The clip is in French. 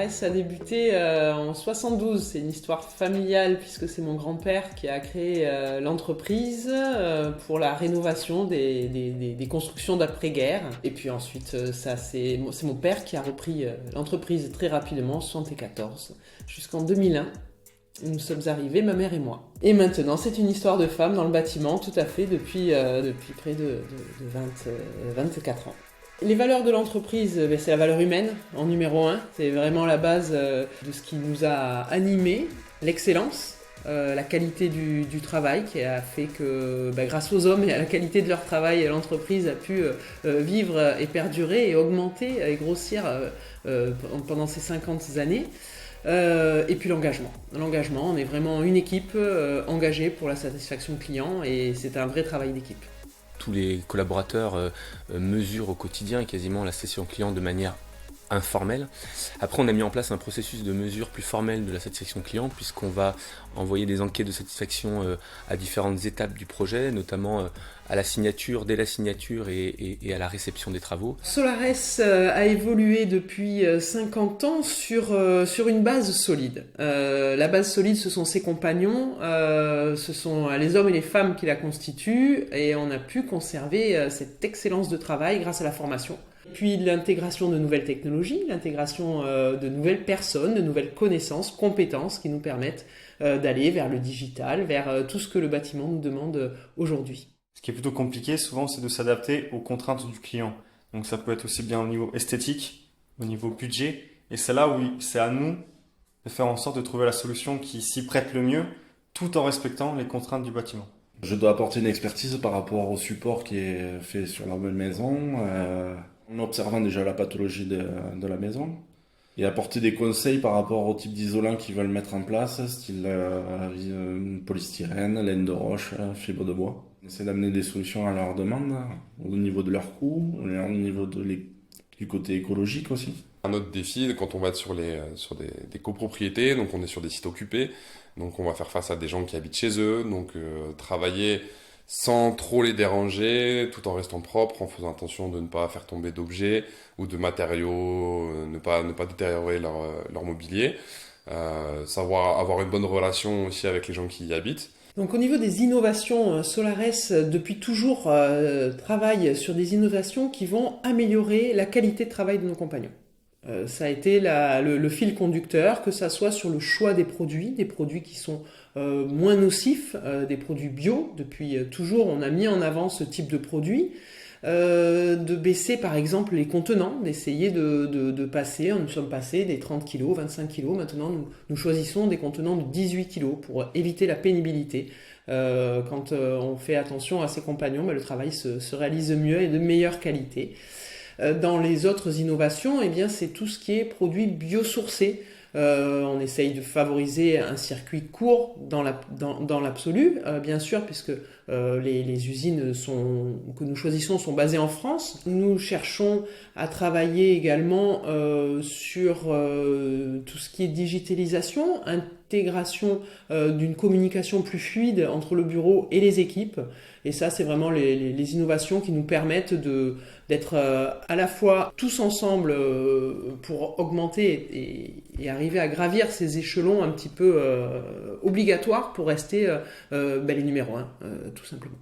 Solares a débuté en 72. C'est une histoire familiale puisque c'est mon grand-père qui a créé l'entreprise pour la rénovation des constructions d'après-guerre. Et puis ensuite, c'est mon père qui a repris l'entreprise très rapidement, en 74, jusqu'en 2001. Nous sommes arrivés, ma mère et moi. Et maintenant, c'est une histoire de femme dans le bâtiment, tout à fait, depuis près de 24 ans. Les valeurs de l'entreprise, c'est la valeur humaine, en numéro 1. C'est vraiment la base de ce qui nous a animés. L'excellence, la qualité du travail qui a fait que, grâce aux hommes et à la qualité de leur travail, l'entreprise a pu vivre et perdurer et augmenter et grossir pendant ces 50 années. Et puis l'engagement. L'engagement, on est vraiment une équipe engagée pour la satisfaction client et c'est un vrai travail d'équipe. Tous les collaborateurs mesurent au quotidien quasiment la satisfaction client de manière informelle. Après, on a mis en place un processus de mesure plus formel de la satisfaction client puisqu'on va envoyer des enquêtes de satisfaction à différentes étapes du projet, notamment à la signature, dès la signature et à la réception des travaux. Solares a évolué depuis 50 ans sur une base solide. La base solide, ce sont ses compagnons, ce sont les hommes et les femmes qui la constituent et on a pu conserver cette excellence de travail grâce à la formation. Puis l'intégration de nouvelles technologies, l'intégration de nouvelles personnes, de nouvelles connaissances, compétences qui nous permettent d'aller vers le digital, vers tout ce que le bâtiment nous demande aujourd'hui. Ce qui est plutôt compliqué souvent, c'est de s'adapter aux contraintes du client. Donc ça peut être aussi bien au niveau esthétique, au niveau budget, et c'est là où c'est à nous de faire en sorte de trouver la solution qui s'y prête le mieux, tout en respectant les contraintes du bâtiment. Je dois apporter une expertise par rapport au support qui est fait sur la maison, en observant déjà la pathologie de la maison, et apporter des conseils par rapport au type d'isolant qu'ils veulent mettre en place, style polystyrène, laine de roche, fibre de bois. On essaie d'amener des solutions à leur demande, au niveau de leurs coûts, au niveau du côté écologique aussi. Un autre défi, quand on va être sur des copropriétés, donc on est sur des sites occupés, donc on va faire face à des gens qui habitent chez eux, donc travailler sans trop les déranger, tout en restant propre, en faisant attention de ne pas faire tomber d'objets ou de matériaux, ne pas détériorer leur mobilier, savoir avoir une bonne relation aussi avec les gens qui y habitent. Donc au niveau des innovations, Solares depuis toujours travaille sur des innovations qui vont améliorer la qualité de travail de nos compagnons. Ça a été le fil conducteur, que ça soit sur le choix des produits qui sont moins nocifs, des produits bio. Depuis toujours, on a mis en avant ce type de produits. De baisser par exemple les contenants, d'essayer de passer, nous sommes passés des 30 kg, 25 kg, maintenant nous choisissons des contenants de 18 kg pour éviter la pénibilité. Quand on fait attention à ses compagnons, le travail se réalise mieux et de meilleure qualité. Dans les autres innovations, c'est tout ce qui est produits biosourcés. On essaye de favoriser un circuit court dans l'absolu, bien sûr, puisque les usines que nous choisissons sont basées en France. Nous cherchons à travailler également sur tout ce qui est digitalisation, intégration d'une communication plus fluide entre le bureau et les équipes. Et ça, c'est vraiment les innovations qui nous permettent d'être à la fois tous ensemble pour augmenter et arriver à gravir ces échelons un petit peu obligatoires pour rester les numéros 1, tout simplement.